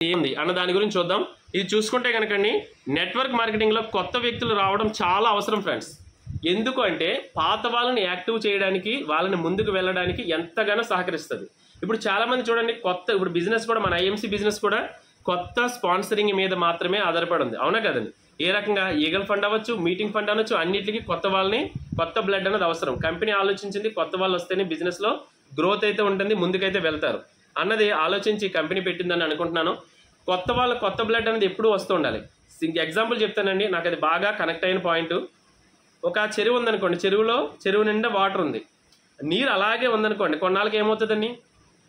ఏంది అన్న దాని గురించి చూద్దాం. ఇది చూసుకుంటే కనుకండి నెట్వర్క్ మార్కెటింగ్లో కొత్త వ్యక్తులు రావడం చాలా అవసరం ఫ్రెండ్స్. ఎందుకు అంటే పాత వాళ్ళని యాక్టివ్ చేయడానికి, వాళ్ళని ముందుకు వెళ్ళడానికి ఎంతగానో సహకరిస్తుంది. ఇప్పుడు చాలామంది చూడండి కొత్త, ఇప్పుడు బిజినెస్ కూడా మన ఐఎంసీ బిజినెస్ కూడా కొత్త స్పాన్సరింగ్ మీద మాత్రమే ఆధారపడి ఉంది, అవునా కదండి. ఏ రకంగా ఈగల్ ఫండ్ అవ్వచ్చు, మీటింగ్ ఫండ్ అనొచ్చు, అన్నిటికీ కొత్త వాళ్ళని, కొత్త బ్లడ్ అనేది అవసరం. కంపెనీ ఆలోచించింది కొత్త వాళ్ళు వస్తేనే బిజినెస్లో గ్రోత్ అయితే ఉంటుంది, ముందుకైతే వెళ్తారు అన్నది ఆలోచించి కంపెనీ పెట్టిందని అనుకుంటున్నాను. కొత్త వాళ్ళ కొత్త బ్లడ్ అనేది ఎప్పుడూ వస్తూ ఉండాలి. ఎగ్జాంపుల్ చెప్తానండి, నాకు అది బాగా కనెక్ట్ అయిన పాయింట్. ఒక చెరువు ఉందనుకోండి, చెరువు నిండా వాటర్ ఉంది, నీరు అలాగే ఉందనుకోండి, కొన్నాళ్ళకి ఏమవుతుందండి,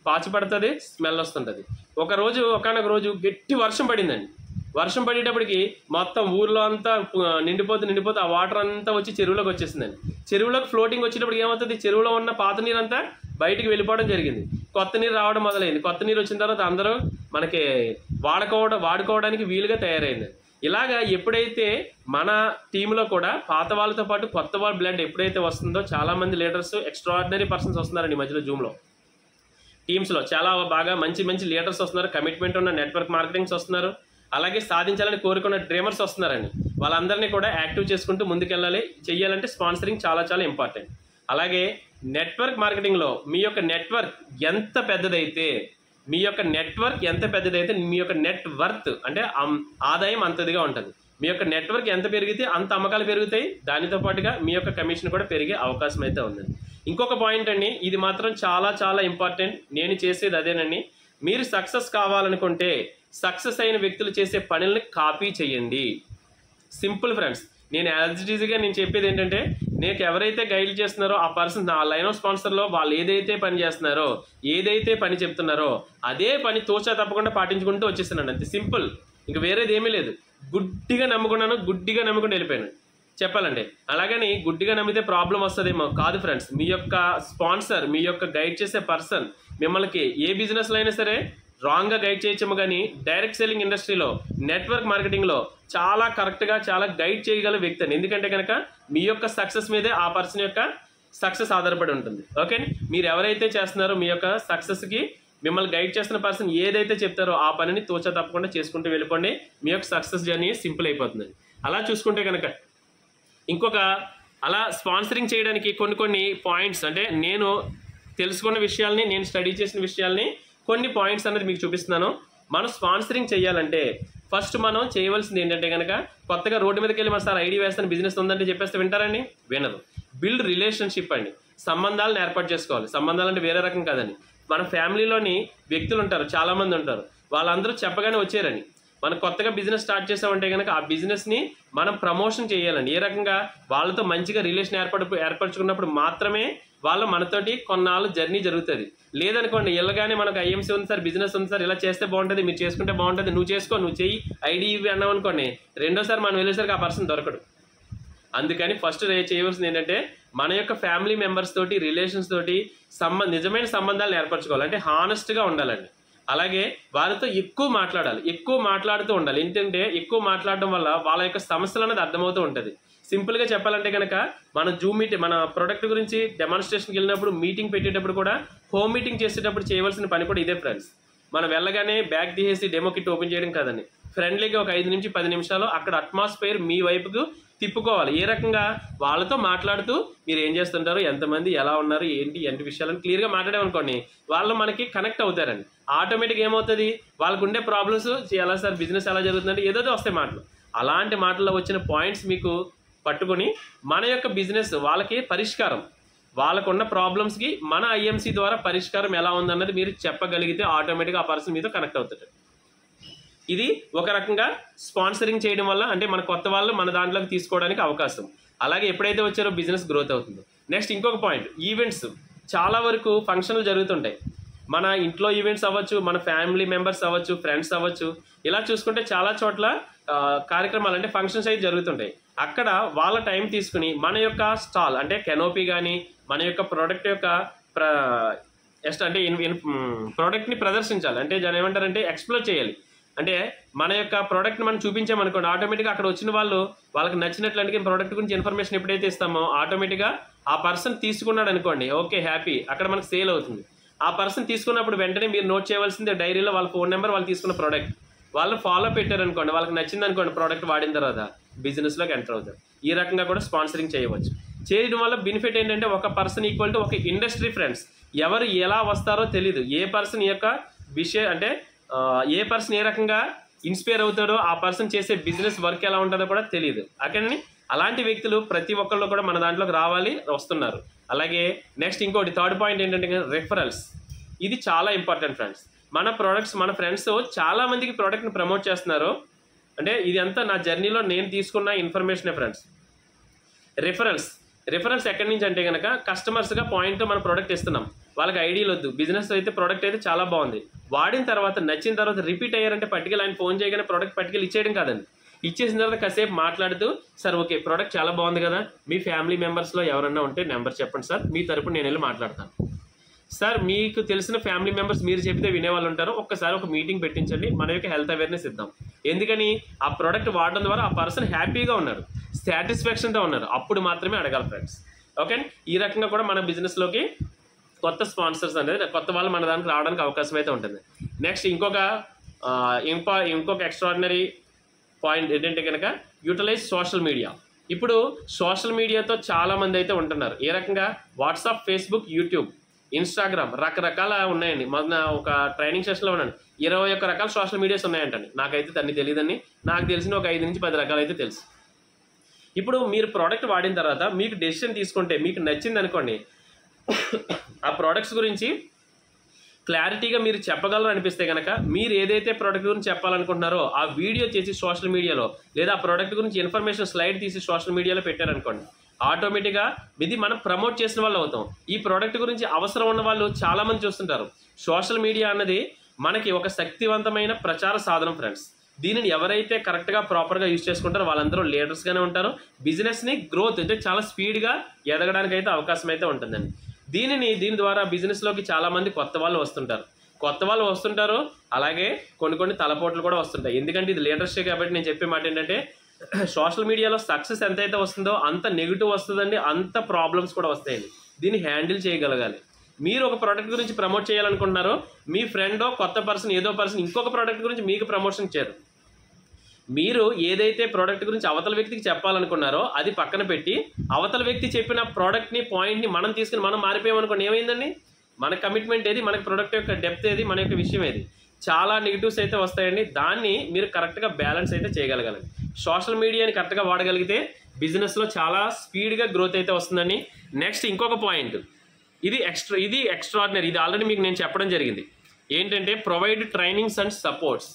పాచి పడుతుంది, స్మెల్ వస్తుంటుంది. ఒకనొక రోజు గట్టి వర్షం పడిందండి. వర్షం పడేటప్పటికి మొత్తం ఊర్లో అంతా నిండిపోతే ఆ వాటర్ అంతా వచ్చి చెరువులోకి వచ్చేసిందండి. చెరువులోకి ఫ్లోటింగ్ వచ్చేటప్పటికి ఏమవుతుంది, చెరువులో ఉన్న పాత నీరు అంతా బయటికి వెళ్ళిపోవడం జరిగింది, కొత్త నీరు రావడం మొదలైంది. కొత్త నీరు వచ్చిన తర్వాత అందరూ మనకి వాడుకోవడానికి వీలుగా తయారైంది. ఇలాగా ఎప్పుడైతే మన టీంలో కూడా పాత వాళ్ళతో పాటు కొత్త వాళ్ళ బ్లడ్ ఎప్పుడైతే వస్తుందో, చాలామంది లీడర్స్, ఎక్స్ట్రాడినరీ పర్సన్స్ వస్తున్నారండి ఈ మధ్యలో జూమ్లో టీమ్స్లో. చాలా బాగా మంచి లీడర్స్ వస్తున్నారు, కమిట్మెంట్ ఉన్న నెట్వర్క్ మార్కెటింగ్స్ వస్తున్నారు, అలాగే సాధించాలని కోరుకున్న డ్రీమర్స్ వస్తున్నారండి. వాళ్ళందరినీ కూడా యాక్టివ్ చేసుకుంటూ చెయ్యాలంటే స్పాన్సరింగ్ చాలా ఇంపార్టెంట్. అలాగే నెట్వర్క్ మార్కెటింగ్లో మీ యొక్క నెట్వర్క్ ఎంత పెద్దదైతే, మీ యొక్క నెట్ వర్త్ అంటే ఆదాయం అంతదిగా ఉంటుంది. మీ యొక్క నెట్వర్క్ ఎంత పెరిగితే అంత అమ్మకాలు పెరుగుతాయి, దానితో పాటుగా మీ యొక్క కమిషన్ కూడా పెరిగే అవకాశం అయితే ఉందండి. ఇంకొక పాయింట్ అండి, ఇది మాత్రం చాలా ఇంపార్టెంట్. నేను చేసేది అదేనండి. మీరు సక్సెస్ కావాలనుకుంటే సక్సెస్ అయిన వ్యక్తులు చేసే పనుల్ని కాపీ చేయండి. Simple friends. నేను యాజ్ ఇట్ ఈజీగా నేను చెప్పేది ఏంటంటే, నీకు ఎవరైతే గైడ్ చేస్తున్నారో ఆ పర్సన్, నా లైన్ ఆఫ్ స్పాన్సర్లో వాళ్ళు ఏదైతే పని చేస్తున్నారో, ఏదైతే పని చెప్తున్నారో అదే పని తోచా తప్పకుండా పాటించుకుంటూ వచ్చేస్తున్నాను, అంతే సింపుల్. ఇంక వేరేది ఏమీ లేదు. గుడ్డిగా నమ్ముకుంటూ వెళ్ళిపోయాను చెప్పాలంటే. అలాగని గుడ్డిగా నమ్మితే ప్రాబ్లం వస్తుందేమో కాదు ఫ్రెండ్స్. మీ యొక్క స్పాన్సర్, మీ యొక్క గైడ్ చేసే పర్సన్ మిమ్మల్ని ఏ బిజినెస్లో అయినా సరే రాంగ్గా గైడ్ చేయొచ్చేమో, కానీ డైరెక్ట్ సెల్లింగ్ ఇండస్ట్రీలో, నెట్వర్క్ మార్కెటింగ్లో చాలా కరెక్ట్గా చాలా గైడ్ చేయగల వ్యక్తి అండి. ఎందుకంటే కనుక మీ యొక్క సక్సెస్ మీదే ఆ పర్సన్ యొక్క సక్సెస్ ఆధారపడి ఉంటుంది. ఓకే, మీరు ఎవరైతే చేస్తున్నారో మీ యొక్క సక్సెస్కి మిమ్మల్ని గైడ్ చేస్తున్న పర్సన్ ఏదైతే చెప్తారో ఆ పనిని తోచా తప్పకుండా చేసుకుంటూ వెళ్ళిపోండి. మీ యొక్క సక్సెస్ జర్నీ సింపుల్ అయిపోతుంది. అలా చూసుకుంటే కనుక అలా స్పాన్సరింగ్ చేయడానికి కొన్ని పాయింట్స్, అంటే నేను తెలుసుకున్న విషయాల్ని, నేను స్టడీ చేసిన విషయాల్ని కొన్ని పాయింట్స్ అనేది మీకు చూపిస్తున్నాను. మనం స్పాన్సరింగ్ చేయాలంటే ఫస్ట్ మనం చేయవలసింది ఏంటంటే కనుక, కొత్తగా రోడ్డు మీదకి వెళ్ళి మన సార్ ఐడి వేస్తాను బిజినెస్ ఉందంటే చెప్పేస్తే వింటారండి? వినరు. బిల్డ్ రిలేషన్షిప్ అండి. సంబంధాలను ఏర్పాటు చేసుకోవాలి. సంబంధాలు అంటే వేరే రకం కాదండి. మన ఫ్యామిలీలోని వ్యక్తులు ఉంటారు, చాలామంది ఉంటారు, వాళ్ళందరూ చెప్పగానే వచ్చారని. మనం కొత్తగా బిజినెస్ స్టార్ట్ చేసామంటే కనుక ఆ బిజినెస్ని మనం ప్రమోషన్ చేయాలండి. ఏ రకంగా, వాళ్ళతో మంచిగా రిలేషన్ ఏర్పరచుకున్నప్పుడు మాత్రమే వాళ్ళు మనతోటి కొన్నాళ్ళు జర్నీ జరుగుతుంది. లేదనుకోండి, వెళ్ళగానే మనకు ఐఎంసీ ఉంది సార్, బిజినెస్ ఉంది సార్, ఇలా చేస్తే బాగుంటుంది, మీరు చేసుకుంటే బాగుంటుంది, నువ్వు చేసుకో, నువ్వు చెయ్యి, ఐడి ఇవి అన్నావు అనుకోండి, రెండోసారి మనం వెళ్ళేసరికి ఆ పర్సన్ దొరకడు. అందుకని ఫస్ట్ చేయవలసింది ఏంటంటే, మన యొక్క ఫ్యామిలీ మెంబర్స్ తోటి, రిలేషన్స్ తోటి నిజమైన సంబంధాలను ఏర్పరచుకోవాలి. అంటే హానెస్ట్గా ఉండాలండి. అలాగే వారితో ఎక్కువ మాట్లాడుతూ ఉండాలి. ఏంటంటే ఎక్కువ మాట్లాడడం వల్ల వాళ్ళ యొక్క సమస్యలు అనేది అర్థమవుతూ ఉంటుంది. సింపుల్గా చెప్పాలంటే కనుక, మన జూమ్ మీటింగ్, మన ప్రోడక్ట్ గురించి డెమాన్స్ట్రేషన్కి వెళ్ళినప్పుడు, మీటింగ్ పెట్టేటప్పుడు కూడా, హోమ్ మీటింగ్ చేసేటప్పుడు చేయవలసిన పని కూడా ఇదే ఫ్రెండ్స్. మనం వెళ్ళగానే బ్యాగ్ తీసేసి డెమో కిట్ ఓపెన్ చేయడం కాదండి. ఫ్రెండ్లీగా ఒక 5 నుంచి 10 నిమిషాలు అక్కడ అట్మాస్ఫియర్ మీ వైపుకు తిప్పుకోవాలి. ఏ రకంగా, వాళ్ళతో మాట్లాడుతూ మీరు ఏం చేస్తుంటారు, ఎంతమంది, ఎలా ఉన్నారు, ఏంటి విషయాలను క్లియర్గా మాట్లాడామనుకోండి, వాళ్ళు మనకి కనెక్ట్ అవుతారండి. ఆటోమేటిక్గా ఏమవుతుంది, వాళ్ళకు ఉండే ప్రాబ్లమ్స్, ఎలా సార్ బిజినెస్ ఎలా జరుగుతుందంటే ఏదో వస్తాయి మాటలు. అలాంటి మాటల్లో వచ్చిన పాయింట్స్ మీకు పట్టుకొని మన యొక్క బిజినెస్ వాళ్ళకి పరిష్కారం, వాళ్ళకున్న ప్రాబ్లమ్స్కి మన ఐఎంసీ ద్వారా పరిష్కారం ఎలా ఉందన్నది మీరు చెప్పగలిగితే ఆటోమేటిక్గా ఆ పర్సన్ మీతో కనెక్ట్ అవుతాడు. ఇది ఒక రకంగా స్పాన్సరింగ్ చేయడం వల్ల, అంటే మన కొత్త వాళ్ళు మన దాంట్లోకి తీసుకోవడానికి అవకాశం. అలాగే ఎప్పుడైతే వచ్చారో బిజినెస్ గ్రోత్ అవుతుంది. నెక్స్ట్ ఇంకొక పాయింట్, ఈవెంట్స్. చాలా వరకు ఫంక్షన్లు జరుగుతుంటాయి. మన ఇంట్లో ఈవెంట్స్ అవ్వచ్చు, మన ఫ్యామిలీ మెంబర్స్ అవ్వచ్చు, ఫ్రెండ్స్ అవ్వచ్చు, ఇలా చూసుకుంటే చాలా చోట్ల కార్యక్రమాలు, అంటే ఫంక్షన్స్ అయితే జరుగుతుంటాయి. అక్కడ వాళ్ళ టైం తీసుకుని మన యొక్క స్టాల్, అంటే కెనోపీ కానీ, మన యొక్క ప్రోడక్ట్ యొక్క అంటే ప్రోడక్ట్ని ప్రదర్శించాలి. అంటే దాన్ని ఏమంటారంటే ఎక్స్ప్లోర్ చేయాలి. అంటే మన యొక్క ప్రోడక్ట్ని మనం చూపించామనుకోండి, ఆటోమేటిక్గా అక్కడ వచ్చిన వాళ్ళకి నచ్చినట్లు, అంటే ప్రోడక్ట్ గురించి ఇన్ఫర్మేషన్ ఎప్పుడైతే ఇస్తామో ఆటోమేటిక్గా ఆ పర్సన్ తీసుకున్నాడు అనుకోండి, ఓకే హ్యాపీ, అక్కడ మనకు సేల్ అవుతుంది. ఆ పర్సన్ తీసుకున్నప్పుడు వెంటనే మీరు నోట్ చేయవలసింది డైరీలో వాళ్ళ ఫోన్ నెంబర్, వాళ్ళు తీసుకున్న ప్రోడక్ట్, వాళ్ళు ఫాలో పెట్టారనుకోండి, వాళ్ళకి నచ్చింది అనుకోండి ప్రోడక్ట్ వాడిన తర్వాత బిజినెస్లోకి ఎంటర్ అవుతారు. ఈ రకంగా కూడా స్పాన్సరింగ్ చేయవచ్చు. చేయడం వల్ల బెనిఫిట్ ఏంటంటే ఒక పర్సన్ ఈక్వల్ టు ఒక ఇండస్ట్రీ ఫ్రెండ్స్. ఎవరు ఎలా వస్తారో తెలియదు, ఏ పర్సన్ యొక్క విషయం అంటే ఏ పర్సన్ ఏ రకంగా ఇన్స్పైర్ అవుతాడో, ఆ పర్సన్ చేసే బిజినెస్ వర్క్ ఎలా ఉంటుందో కూడా తెలియదు. అక్కడని అలాంటి వ్యక్తులు ప్రతి ఒక్కళ్ళు కూడా మన దాంట్లోకి రావాలి, వస్తున్నారు. అలాగే నెక్స్ట్ ఇంకోటి థర్డ్ పాయింట్ ఏంటంటే రెఫరల్స్. ఇది చాలా ఇంపార్టెంట్ ఫ్రెండ్స్. మన ప్రోడక్ట్స్ మన ఫ్రెండ్స్ చాలా మందికి ప్రోడక్ట్ని ప్రమోట్ చేస్తున్నారు. అంటే ఇది అంతా నా జర్నీలో నేను తీసుకున్న ఇన్ఫర్మేషనే ఫ్రెండ్స్. రిఫరెన్స్ ఎక్కడి నుంచి అంటే కనుక కస్టమర్స్గా పాయింట్ మన ప్రోడక్ట్ ఇస్తున్నాం, వాళ్ళకి ఐడియాలు వద్దు, బిజినెస్ అయితే ప్రోడక్ట్ అయితే చాలా బాగుంది, వాడిన తర్వాత నచ్చిన తర్వాత రిపీట్ అయ్యారంటే పట్టుకెళ్ళి ఆయన ఫోన్ చేయగానే ప్రోడక్ట్ పట్టుకెళ్ళి ఇచ్చేయడం కాదండి. ఇచ్చేసిన తర్వాత కాసేపు మాట్లాడుతూ, సార్ ఓకే ప్రోడక్ట్ చాలా బాగుంది కదా, మీ ఫ్యామిలీ మెంబర్స్లో ఎవరన్నా ఉంటే నెంబర్ చెప్పండి సార్, మీ తరపున నేను వెళ్ళి మాట్లాడతాను. సార్ మీకు తెలిసిన ఫ్యామిలీ మెంబర్స్ మీరు చెప్తే వినేవాళ్ళు ఉంటారు, ఒక్కసారి ఒక మీటింగ్ పెట్టించండి, మన యొక్క హెల్త్ అవేర్నెస్ ఇద్దాం. ఎందుకని ఆ ప్రోడక్ట్ వాడడం ద్వారా ఆ పర్సన్ హ్యాపీగా ఉన్నారు, సాటిస్ఫాక్షన్తో ఉన్నారు, అప్పుడు మాత్రమే అడగాలి ఫ్రెండ్స్. ఓకే, ఈ రకంగా కూడా మన బిజినెస్లోకి కొత్త స్పాన్సర్స్ అనేది కొత్త వాళ్ళు మన దానికి రావడానికి అవకాశం అయితే ఉంటుంది. నెక్స్ట్ ఇంకొక ఎక్స్ట్రాడినరీ పాయింట్ ఏంటంటే కనుక యూటిలైజ్ సోషల్ మీడియా. ఇప్పుడు సోషల్ మీడియాతో చాలామంది అయితే ఉంటున్నారు. ఏ రకంగా వాట్సాప్, ఫేస్బుక్, యూట్యూబ్, ఇన్స్టాగ్రామ్ రకరకాల ఉన్నాయండి. మొన్న ఒక ట్రైనింగ్ సెషన్లో ఉన్నాను, 21 రకాల సోషల్ మీడియాస్ ఉన్నాయంటండి. నాకైతే అన్ని తెలియదండి, నాకు తెలిసిన ఒక 5 నుంచి 10 రకాలు అయితే తెలుసు. ఇప్పుడు మీరు ప్రోడక్ట్ వాడిన తర్వాత మీకు డెసిషన్ తీసుకుంటే మీకు నచ్చింది అనుకోండి, ఆ ప్రోడక్ట్స్ గురించి క్లారిటీగా మీరు చెప్పగలరు అనిపిస్తే కనుక మీరు ఏదైతే ప్రోడక్ట్ గురించి చెప్పాలనుకుంటున్నారో ఆ వీడియో చేసి సోషల్ మీడియాలో లేదా ఆ ప్రోడక్ట్ గురించి ఇన్ఫర్మేషన్ స్లైడ్ తీసి సోషల్ మీడియాలో పెట్టారనుకోండి, ఆటోమేటిక్గా ఇది మనం ప్రమోట్ చేసిన వాళ్ళు అవుతాం. ఈ ప్రోడక్ట్ గురించి అవసరం ఉన్న వాళ్ళు చాలామంది చూస్తుంటారు. సోషల్ మీడియా అన్నది మనకి ఒక శక్తివంతమైన ప్రచార సాధనం ఫ్రెండ్స్. దీనిని ఎవరైతే కరెక్ట్గా ప్రాపర్గా యూజ్ చేసుకుంటారో వాళ్ళందరూ లీడర్స్గానే ఉంటారు. బిజినెస్ని గ్రోత్ అంటే చాలా స్పీడ్గా ఎదగడానికి అయితే అవకాశం అయితే ఉంటుందండి. దీని ద్వారా బిజినెస్లోకి చాలామంది కొత్త వాళ్ళు వస్తుంటారు. అలాగే కొన్ని తలపోట్లు కూడా వస్తుంటాయి. ఎందుకంటే ఇది లీడర్షిప్ కాబట్టి నేను చెప్పే మాట ఏంటంటే సోషల్ మీడియాలో సక్సెస్ ఎంతైతే వస్తుందో అంత నెగిటివ్ వస్తుందండి, అంత ప్రాబ్లమ్స్ కూడా వస్తాయండి. దీన్ని హ్యాండిల్ చేయగలగాలి. మీరు ఒక ప్రోడక్ట్ గురించి ప్రమోట్ చేయాలనుకుంటున్నారో మీ ఫ్రెండో కొత్త పర్సన్ ఏదో పర్సన్ ఇంకొక ప్రోడక్ట్ గురించి మీకు ప్రమోషన్ చేయరు. మీరు ఏదైతే ప్రోడక్ట్ గురించి అవతల వ్యక్తికి చెప్పాలనుకున్నారో అది పక్కన పెట్టి అవతల వ్యక్తి చెప్పిన ప్రోడక్ట్ని పాయింట్ని మనం తీసుకుని మనం మారిపోయామనుకోండి, ఏమైందండి? మన కమిట్మెంట్ ఏది, మనకి ప్రోడక్ట్ యొక్క డెప్త్ ఏది, మన యొక్క విషయం ఏది, చాలా నెగిటివ్స్ అయితే వస్తాయండి. దాన్ని మీరు కరెక్ట్గా బ్యాలెన్స్ అయితే చేయగలగాలి. సోషల్ మీడియాని కరెక్ట్గా వాడగలిగితే బిజినెస్లో చాలా స్పీడ్గా గ్రోత్ అయితే వస్తుందండి. నెక్స్ట్ ఇంకొక పాయింట్, ఇది ఎక్స్ట్రాడినరీ. ఇది ఆల్రెడీ మీకు నేను చెప్పడం జరిగింది. ఏంటంటే ప్రొవైడ్ ట్రైనింగ్స్ అండ్ సపోర్ట్స్.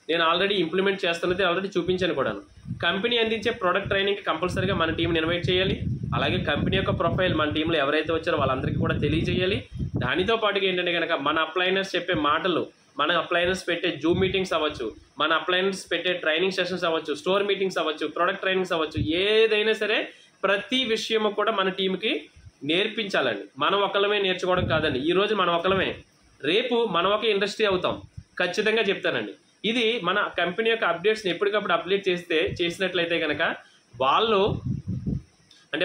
నేను ఆల్రెడీ ఇంప్లిమెంట్ చేస్తున్నది ఆల్రెడీ చూపించాను కూడాను. కంపెనీ అందించే ప్రొడక్ట్ ట్రైనింగ్కి కంపల్సరీగా మన టీంని ఇన్వైట్ చేయాలి. అలాగే కంపెనీ యొక్క ప్రొఫైల్ మన టీంలో ఎవరైతే వచ్చారో వాళ్ళందరికీ కూడా తెలియజేయాలి. దానితో పాటుగా ఏంటంటే కనుక మన అప్లైనర్స్ చెప్పే మాటలు, మన అప్లైనర్స్ పెట్టే జూమ్ మీటింగ్స్ అవ్వచ్చు, మన అప్లైనర్స్ పెట్టే ట్రైనింగ్ సెషన్స్ అవ్వచ్చు, స్టోర్ మీటింగ్స్ అవ్వచ్చు, ప్రొడక్ట్ ట్రైనింగ్స్ అవ్వచ్చు, ఏదైనా సరే ప్రతి విషయము కూడా మన టీంకి నేర్పించాలండి. మనం ఒకళ్ళమే నేర్చుకోవడం కాదండి. ఈరోజు మనం ఒకళ్ళమే, రేపు మనం ఒక ఇండస్ట్రీ అవుతాం, ఖచ్చితంగా చెప్తానండి. ఇది మన కంపెనీ యొక్క అప్డేట్స్ని ఎప్పటికప్పుడు అప్డేట్ చేసినట్లయితే కనుక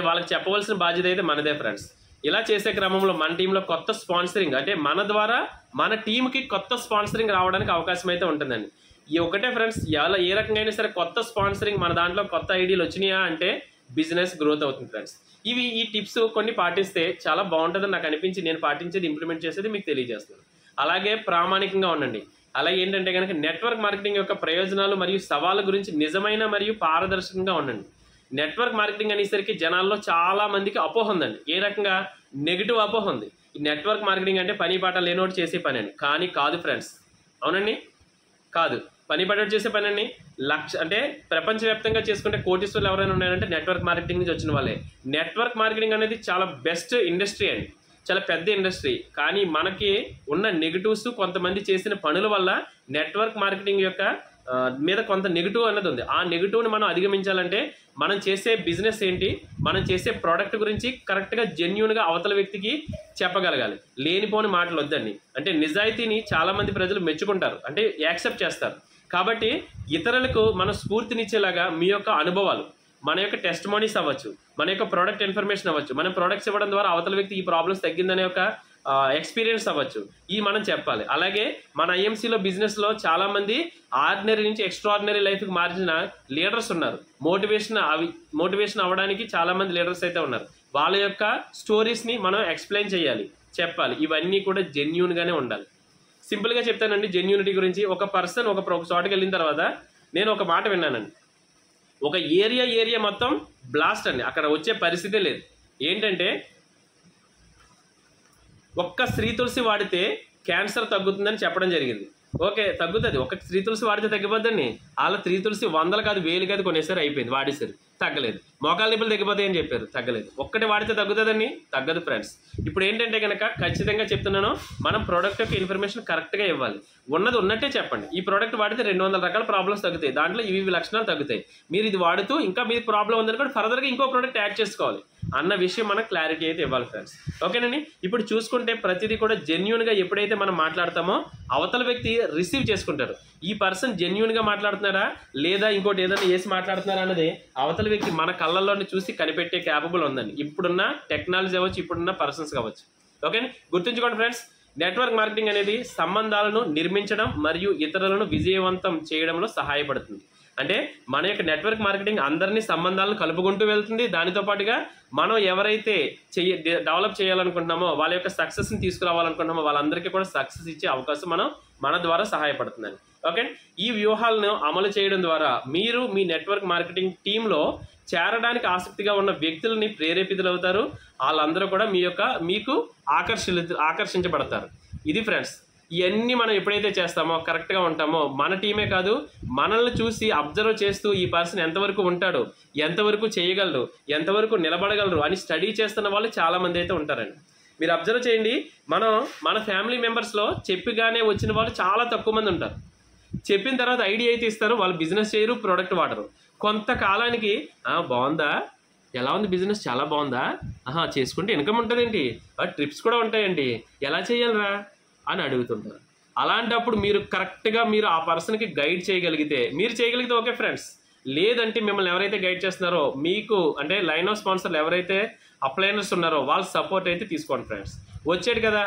వాళ్ళకి చెప్పవలసిన బాధ్యత అయితే మనదే ఫ్రెండ్స్. ఇలా చేసే క్రమంలో మన టీంలో కొత్త స్పాన్సరింగ్ అంటే మన ద్వారా మన టీంకి కొత్త స్పాన్సరింగ్ రావడానికి అవకాశం అయితే ఉంటుందండి. ఈ ఒకటే ఫ్రెండ్స్, ఏ రకంగా అయినా సరే కొత్త స్పాన్సరింగ్ మన దాంట్లో కొత్త ఐడియాలు వచ్చినాయా అంటే బిజినెస్ గ్రోత్ అవుతుంది ఫ్రెండ్స్. ఈ టిప్స్ కొన్ని పాటిస్తే చాలా బాగుంటుందని నాకు అనిపించి నేను పాటించేది, ఇంప్లిమెంట్ చేసేది మీకు తెలియజేస్తున్నాను. అలాగే ప్రామాణికంగా ఉండండి. అలాగే ఏంటంటే కనుక నెట్వర్క్ మార్కెటింగ్ యొక్క ప్రయోజనాలు మరియు సవాళ్ళ గురించి నిజమైన మరియు పారదర్శకంగా ఉండండి. నెట్వర్క్ మార్కెటింగ్ అనేసరికి జనాల్లో చాలా మందికి అపోహ ఉందండి. ఏ రకంగా? నెగిటివ్ అపోహ ఉంది. ఈ నెట్వర్క్ మార్కెటింగ్ అంటే పని పాట లేనోటి చేసే పని అండి. కానీ కాదు ఫ్రెండ్స్, అవునండి, కాదు. పని పాట చేసే పని అండి. అంటే ప్రపంచవ్యాప్తంగా చేసుకుంటే కోటీశ్వరులు ఎవరైనా ఉన్నారంటే నెట్వర్క్ మార్కెటింగ్ నుంచి వచ్చిన వాళ్ళే. నెట్వర్క్ మార్కెటింగ్ అనేది చాలా బెస్ట్ ఇండస్ట్రీ అండి, చాలా పెద్ద ఇండస్ట్రీ. కానీ మనకి ఉన్న నెగిటివ్స్, కొంతమంది చేసిన పనుల వల్ల నెట్వర్క్ మార్కెటింగ్ యొక్క మీద కొంత నెగిటివ్ అన్నది ఉంది. ఆ నెగిటివ్ని మనం అధిగమించాలంటే మనం చేసే బిజినెస్ ఏంటి, మనం చేసే ప్రోడక్ట్ గురించి కరెక్ట్గా జెన్యూన్గా అవతల వ్యక్తికి చెప్పగలగాలి. లేనిపోని మాటలు వద్దండి. అంటే నిజాయితీని చాలామంది ప్రజలు మెచ్చుకుంటారు, అంటే యాక్సెప్ట్ చేస్తారు. కాబట్టి ఇతరులకు మనం స్ఫూర్తినిచ్చేలాగా మీ యొక్క అనుభవాలు, మన యొక్క టెస్టిమోనీస్ అవ్వచ్చు, మన యొక్క ప్రోడక్ట్ ఇన్ఫర్మేషన్ అవ్వచ్చు, మనం ప్రోడక్ట్స్ ఇవ్వడం ద్వారా అవతల వ్యక్తి ఈ ప్రాబ్లమ్స్ తగ్గిందనే ఒక ఎక్స్పీరియన్స్ అవ్వచ్చు, ఈ మనం చెప్పాలి. అలాగే మన ఐఎంసీలో బిజినెస్లో చాలామంది ఆర్డినరీ నుంచి ఎక్స్ట్రాడినరీ లైఫ్కి మార్చిన లీడర్స్ ఉన్నారు. మోటివేషన్ అవ్వడానికి చాలామంది లీడర్స్ అయితే ఉన్నారు. వాళ్ళ యొక్క స్టోరీస్ని మనం ఎక్స్ప్లెయిన్ చేయాలి, చెప్పాలి. ఇవన్నీ కూడా జెన్యూన్గానే ఉండాలి. సింపుల్గా చెప్తానండి జెన్యూనిటీ గురించి. ఒక పర్సన్ ఒక చోటకి వెళ్ళిన తర్వాత నేను ఒక మాట విన్నానండి, ఒక ఏరియా మొత్తం బ్లాస్ట్ అండి, అక్కడ వచ్చే పరిస్థితే లేదు. ఏంటంటే ఒక్క స్త్రీ తులసి వాడితే క్యాన్సర్ తగ్గుతుందని చెప్పడం జరిగింది. ఓకే, తగ్గుతుంది. ఒక స్త్రీ తులసి వాడితే తగ్గిపోద్దండి. వాళ్ళ స్త్రీ తులసి 100 కాదు 1000 కాదు కొనేసారి, అయిపోయింది, వాడేసారు, తగ్గలేదు. మోకాళ్ళ నొప్పులు తగ్గిపోతాయి అని చెప్పారు, తగ్గలేదు. ఒక్కటి వాడితే తగ్గుతుందండి, తగ్గదు ఫ్రెండ్స్. ఇప్పుడు ఏంటంటే కనుక ఖచ్చితంగా చెప్తున్నాను, మనం ప్రోడక్ట్ యొక్క ఇన్ఫర్మేషన్ కరెక్ట్గా ఇవ్వాలి. ఉన్నది ఉన్నట్టే చెప్పండి. ఈ ప్రోడక్ట్ వాడితే 200 రకాల ప్రాబ్లమ్స్ తగ్గుతాయి, దాంట్లో ఇవి లక్షణాలు తగ్గుతాయి. మీరు ఇది వాడుతూ ఇంకా మీకు ప్రాబ్లం ఉందనుకోండి ఫర్దర్గా ఇంకో ప్రోడక్ట్ యాడ్ చేసుకోవాలి అన్న విషయం మనకు క్లారిటీ అయితే ఇవ్వాలి ఫ్రెండ్స్. ఓకేనండి. ఇప్పుడు చూసుకుంటే ప్రతిదీ కూడా జెన్యూన్గా ఎప్పుడైతే మనం మాట్లాడతామో అవతల వ్యక్తి రిసీవ్ చేసుకుంటారు. ఈ పర్సన్ జెన్యూన్గా మాట్లాడుతున్నారా లేదా ఇంకోటి ఏదైనా వేసి మాట్లాడుతున్నారా అన్నది అవతల వ్యక్తి మన కళ్ళల్లోని చూసి కనిపెట్టే క్యాపబుల్ ఉందండి, ఇప్పుడున్న టెక్నాలజీ అవ్వచ్చు, ఇప్పుడున్న పర్సన్స్ కావచ్చు. ఓకేనా, గుర్తుంచుకోండి ఫ్రెండ్స్, నెట్వర్క్ మార్కెటింగ్ అనేది సంబంధాలను నిర్మించడం మరియు ఇతరులను విజయవంతం చేయడంలో సహాయపడుతుంది. అంటే మన యొక్క నెట్వర్క్ మార్కెటింగ్ అందరినీ సంబంధాలను కలుపుకుంటూ వెళ్తుంది. దానితో పాటుగా మనం ఎవరైతే డెవలప్ చేయాలనుకుంటున్నామో వాళ్ళ యొక్క సక్సెస్ని తీసుకురావాలనుకుంటున్నామో వాళ్ళందరికీ కూడా సక్సెస్ ఇచ్చే అవకాశం మన ద్వారా సహాయపడుతుందండి. ఓకే, ఈ వ్యూహాలను అమలు చేయడం ద్వారా మీరు మీ నెట్వర్క్ మార్కెటింగ్ టీంలో చేరడానికి ఆసక్తిగా ఉన్న వ్యక్తులని ప్రేరేపితులవుతారు. వాళ్ళందరూ కూడా మీకు ఆకర్షించబడతారు. ఇది ఫ్రెండ్స్, ఇవన్నీ మనం ఎప్పుడైతే చేస్తామో కరెక్ట్గా ఉంటామో మన టీమే కాదు మనల్ని చూసి అబ్జర్వ్ చేస్తూ ఈ పర్సన్ ఎంతవరకు ఉంటాడు, ఎంతవరకు చేయగలరు, ఎంతవరకు నిలబడగలరు అని స్టడీ చేస్తున్న వాళ్ళు చాలామంది అయితే ఉంటారండి. మీరు అబ్జర్వ్ చేయండి, మన ఫ్యామిలీ మెంబర్స్లో చెప్పిగానే వచ్చిన వాళ్ళు చాలా తక్కువ మంది ఉంటారు. చెప్పిన తర్వాత ఐడియా అయితే ఇస్తారు, వాళ్ళు బిజినెస్ చేయరు, ప్రోడక్ట్ వాడరు. కొంతకాలానికి బాగుందా, ఎలా ఉంది బిజినెస్, చాలా బాగుందా, చేసుకుంటే ఇన్కమ్ ఉంటుందేంటి, ట్రిప్స్ కూడా ఉంటాయండి, ఎలా చేయాలరా అని అడుగుతుంటారు. అలాంటప్పుడు మీరు కరెక్ట్గా ఆ పర్సన్కి గైడ్ చేయగలిగితే ఓకే ఫ్రెండ్స్. లేదంటే మిమ్మల్ని ఎవరైతే గైడ్ చేస్తున్నారో మీకు అంటే లైన్ ఆఫ్ స్పాన్సర్లు ఎవరైతే అప్లైనర్స్ ఉన్నారో వాళ్ళ సపోర్ట్ అయితే తీసుకోండి ఫ్రెండ్స్. వచ్చాడు కదా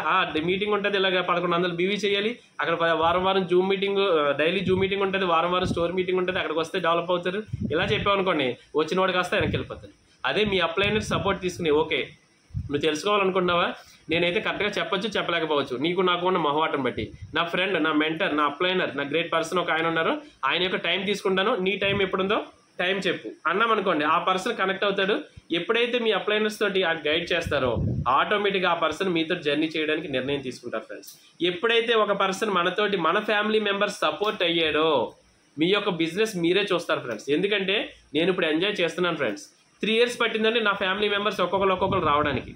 మీటింగ్ ఉంటుంది, ఇలాగ 1100 బీవీ చేయాలి, అక్కడ వారం Zoom meeting, daily Zoom meeting ఉంటుంది, వారం స్టోర్ మీటింగ్ ఉంటుంది, అక్కడికి వస్తే డెవలప్ అవుతారు. ఇలా చెప్పామనుకోండి వచ్చిన వాడు కాస్త వెనక్కి వెళ్ళిపోతారు. అదే మీ అప్లైనర్ సపోర్ట్ తీసుకుని ఓకే నువ్వు తెలుసుకోవాలనుకుంటున్నావా, నేనైతే కరెక్ట్గా చెప్పొచ్చు చెప్పలేకపోవచ్చు, నాకు ఉన్న మొహమాటం బట్టి నా ఫ్రెండ్, నా మెంటర్, నా అప్లైనర్, నా గ్రేట్ పర్సన్ ఒక ఆయన ఉన్నారు, ఆయన యొక్క టైం తీసుకుంటాను, నీ టైం ఎప్పుడుందో టైం చెప్పు అన్నాం అనుకోండి, ఆ పర్సన్ కనెక్ట్ అవుతాడు. ఎప్పుడైతే మీ అప్లైనర్స్ తోటి ఆ గైడ్ చేస్తారో ఆటోమేటిక్గా ఆ పర్సన్ మీతో జర్నీ చేయడానికి నిర్ణయం తీసుకుంటారు ఫ్రెండ్స్. ఎప్పుడైతే ఒక పర్సన్ మన ఫ్యామిలీ మెంబర్స్ సపోర్ట్ అయ్యాడో మీ యొక్క బిజినెస్ మీరే చూస్తారు ఫ్రెండ్స్. ఎందుకంటే నేను ఇప్పుడు ఎంజాయ్ చేస్తున్నాను ఫ్రెండ్స్. 3 years పట్టిందండి నా ఫ్యామిలీ మెంబర్స్ ఒక్కొక్కరు రావడానికి.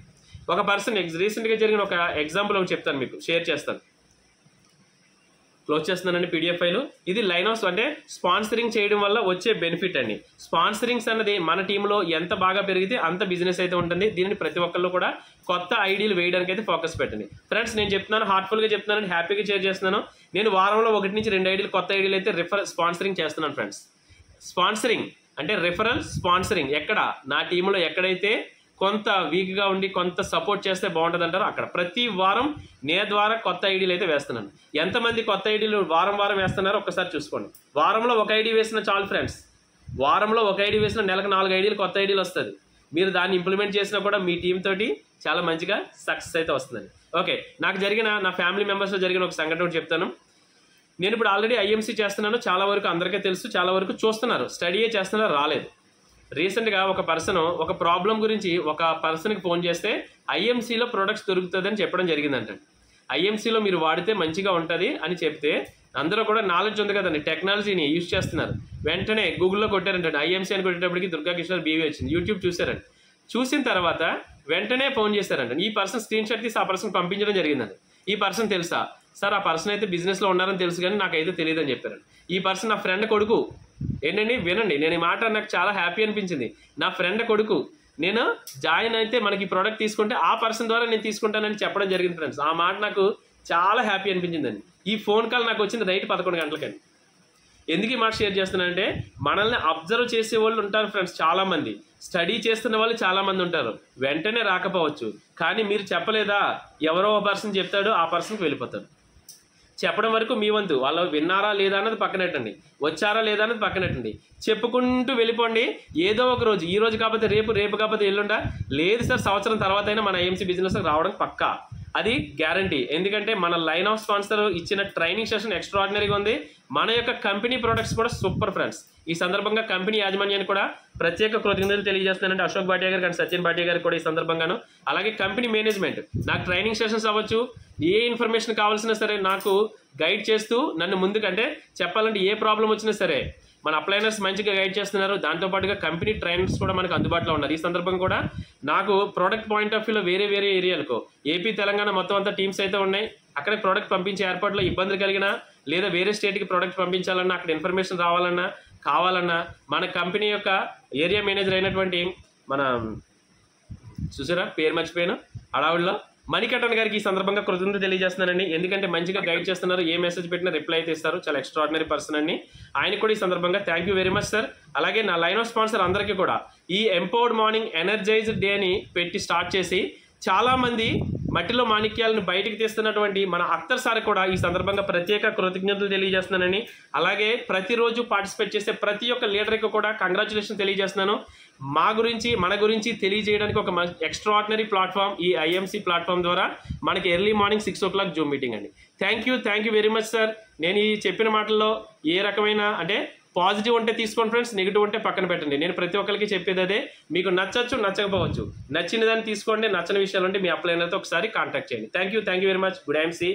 ఒక పర్సన్ రీసెంట్గా జరిగిన ఒక ఎగ్జాంపుల్ ఒకటి చెప్తాను, మీకు షేర్ చేస్తాను. క్లోజ్ చేస్తున్నానండి పీడిఎఫ్ ఫైల్. ఇది లైన్ ఆఫ్ అంటే స్పాన్సరింగ్ చేయడం వల్ల వచ్చే బెనిఫిట్ అండి. స్పాన్సరింగ్స్ అన్నది మన టీంలో ఎంత బాగా పెరిగితే అంత బిజినెస్ అయితే ఉంటుంది. దీనిని ప్రతి ఒక్కళ్ళు కూడా కొత్త ఐడియాలు వేయడానికి అయితే ఫోకస్ పెట్టండి ఫ్రెండ్స్. నేను చెప్తున్నాను, హార్ట్ఫుల్గా చెప్తున్నాను, హ్యాపీగా షేర్ చేస్తున్నాను. నేను వారంలో 1 నుంచి 2 ఐడియాలు కొత్త ఐడియాలు అయితే స్పాన్సరింగ్ చేస్తున్నాను ఫ్రెండ్స్. స్పాన్సరింగ్ అంటే రిఫరల్ స్పాన్సరింగ్. ఎక్కడ నా టీంలో ఎక్కడైతే కొంత వీక్గా ఉండి కొంత సపోర్ట్ చేస్తే బాగుంటుంది అంటారు అక్కడ ప్రతి వారం నేను ద్వారా కొత్త ఐడీలు అయితే వేస్తున్నాను. ఎంతమంది కొత్త ఐడీలు వారం వేస్తున్నారో ఒక్కసారి చూసుకోండి. వారంలో 1 ఐడీ వేసిన చాలు ఫ్రెండ్స్. వారంలో 1 ఐడీ వేసిన నెలకు 4 ఐడీలు కొత్త ఐడీలు వస్తుంది. మీరు దాన్ని ఇంప్లిమెంట్ చేసినా కూడా మీ టీం తోటి చాలా మంచిగా సక్సెస్ అయితే వస్తుందండి. ఓకే, నాకు నా ఫ్యామిలీ మెంబర్స్లో జరిగిన ఒక సంఘటన ఒకటి చెప్తాను. నేను ఇప్పుడు ఆల్రెడీ ఐఎంసీ చేస్తున్నాను, చాలా వరకు అందరికీ తెలుసు, చాలా వరకు చూస్తున్నారు, స్టడీయే చేస్తున్నారు, రాలేదు. రీసెంట్గా ఒక ప్రాబ్లం గురించి ఒక పర్సన్కి ఫోన్ చేస్తే ఐఎంసీలో ప్రొడక్ట్స్ దొరుకుతుందని చెప్పడం జరిగిందంట. ఐఎంసీలో మీరు వాడితే మంచిగా ఉంటుంది అని చెప్తే అందరూ కూడా నాలెడ్జ్ ఉంది కదండి, టెక్నాలజీని యూజ్ చేస్తున్నారు. వెంటనే గూగుల్లో కొట్టారంటే ఐఎంసీ అని కొట్టేటప్పటికి దుర్గా కిషోర్ బీవీ వచ్చింది. యూట్యూబ్ చూసారండి. చూసిన తర్వాత వెంటనే ఫోన్ చేశారంట. ఈ పర్సన్ స్క్రీన్ షాట్ తీసి ఆ పర్సన్ పంపించడం జరిగిందండి. ఈ పర్సన్ తెలుసా సార్, ఆ పర్సన్ అయితే బిజినెస్లో ఉన్నారని తెలుసు కానీ నాకైతే తెలియదు అని చెప్పారండి. ఈ పర్సన్ నా ఫ్రెండ్ కొడుకు. ఏంటండి వినండి, నేను ఈ మాట నాకు చాలా హ్యాపీ అనిపించింది. నా ఫ్రెండ్ కొడుకు, నేను జాయిన్ అయితే మనకి ఈ ప్రోడక్ట్ తీసుకుంటే ఆ పర్సన్ ద్వారా నేను తీసుకుంటానని చెప్పడం జరిగింది ఫ్రెండ్స్. ఆ మాట నాకు చాలా హ్యాపీ అనిపించిందండి. ఈ ఫోన్ కాల్ నాకు వచ్చింది రైట్ 11 గంటలకండి. ఎందుకు ఈ మాట షేర్ చేస్తున్నానంటే మనల్ని అబ్జర్వ్ చేసే వాళ్ళు ఉంటారు ఫ్రెండ్స్ చాలామంది. స్టడీ చేస్తున్న వాళ్ళు చాలామంది ఉంటారు, వెంటనే రాకపోవచ్చు. కానీ మీరు చెప్పలేదా, ఎవరో ఒక పర్సన్ చెప్తాడు, ఆ పర్సన్కి వెళ్ళిపోతాడు. చెప్పడం వరకు మీ వంతు. వాళ్ళు విన్నారా లేదా అన్నది పక్కనెట్టండి, వచ్చారా లేదా అన్నది పక్కనెట్టండి. చెప్పుకుంటూ వెళ్ళిపోండి. ఏదో ఒక రోజు, ఈ రోజు కాకపోతే రేపు, రేపు కాకపోతే ఎల్లుండా, లేదు సార్ సంవత్సరం తర్వాత అయినా మన ఐఎంసీ బిజినెస్ రావడం పక్కా, అది గ్యారంటీ. ఎందుకంటే మన లైన్ ఆఫ్ స్పాన్సర్ ఇచ్చిన ట్రైనింగ్ సెషన్ ఎక్స్ట్రాడినరీగా ఉంది. మన యొక్క కంపెనీ ప్రొడక్ట్స్ కూడా సూపర్ ఫ్రెండ్స్. ఈ సందర్భంగా కంపెనీ యాజమాన్యాన్ని కూడా ప్రత్యేక కృతజ్ఞతలు తెలియజేస్తున్నానంటే అశోక్ భాటియా గారికి అండ్ సచిన్ భాటియా గారికి కూడా ఈ సందర్భంగాను. అలాగే కంపెనీ మేనేజ్మెంట్ నాకు ట్రైనింగ్ సెషన్స్ అవ్వచ్చు, ఏ ఇన్ఫర్మేషన్ కావాల్సినా సరే నాకు గైడ్ చేస్తూ నన్ను ముందుకంటే చెప్పాలంటే ఏ ప్రాబ్లం వచ్చినా సరే మన అప్లైనర్స్ మంచిగా గైడ్ చేస్తున్నారు. దాంతోపాటుగా కంపెనీ ట్రైనర్స్ కూడా మనకు అందుబాటులో ఉన్నారు. ఈ సందర్భం కూడా నాకు ప్రోడక్ట్ పాయింట్ ఆఫ్ వ్యూలో వేరే వేరే ఏరియాలకు ఏపీ తెలంగాణ మొత్తం అంతా టీమ్స్ అయితే ఉన్నాయి. అక్కడ ప్రోడక్ట్ పంపించే ఏర్పాట్లో ఇబ్బందులు కలిగినా, లేదా వేరే స్టేట్కి ప్రోడక్ట్ పంపించాలన్నా, అక్కడ ఇన్ఫర్మేషన్ రావాలన్నా కావాలన్నా మన కంపెనీ యొక్క ఏరియా మేనేజర్ అయినటువంటి మన చూసారా పేరు మర్చిపోయాను అడావుల్లో మణికంఠన్ గారికి ఈ సందర్భంగా కృతజ్ఞత తెలియజేస్తున్నానండి. ఎందుకంటే మంచిగా గైడ్ చేస్తున్నారు, ఏ మెసేజ్ పెట్టినా రిప్లై అయితే ఇస్తారు. చాలా ఎక్స్ట్రాడినరీ పర్సన్ అండి. ఆయన కూడా ఈ సందర్భంగా thank you very much sir. అలాగే నా లైన్ ఆఫ్ స్పాన్సర్ అందరికీ కూడా ఈ ఎంపవర్డ్ మార్నింగ్ ఎనర్జైజ్డ్ డే అని పెట్టి స్టార్ట్ చేసి చాలామంది మట్టిలో మాణిక్యాలను బయటికి తీస్తున్నటువంటి మన అఖ్తర్ సార్ కూడా ఈ సందర్భంగా ప్రత్యేక కృతజ్ఞతలు తెలియజేస్తున్నానని, అలాగే ప్రతిరోజు పార్టిసిపేట్ చేసే ప్రతి ఒక్క లీడర్కి కూడా కంగ్రాచులేషన్ తెలియజేస్తున్నాను. మా గురించి మన గురించి తెలియజేయడానికి ఒక ఎక్స్ట్రాడినరీ ప్లాట్ఫామ్ ఈ ఐఎంసీ ప్లాట్ఫామ్ ద్వారా మనకి early morning 6 o'clock zoom meeting అండి. Thank you very much sir. నేను ఈ చెప్పిన మాటల్లో ఏ రకమైన అంటే పాజిటివ్ ఉంటే తీసుకోండి ఫ్రెండ్స్, నెగిటివ్ ఉంటే పక్కన పెట్టండి. నేను ప్రతి ఒక్కరికి చెప్పేది అదే, మీకు నచ్చచ్చు నచ్చకపోవచ్చు, నచ్చిన దాన్ని తీసుకోండి, నచ్చని విషయాలు ఉంటే మీ అప్లైనర్తో ఒకసారి కాంటాక్ట్ చేయండి. Thank you very much. Good IMC.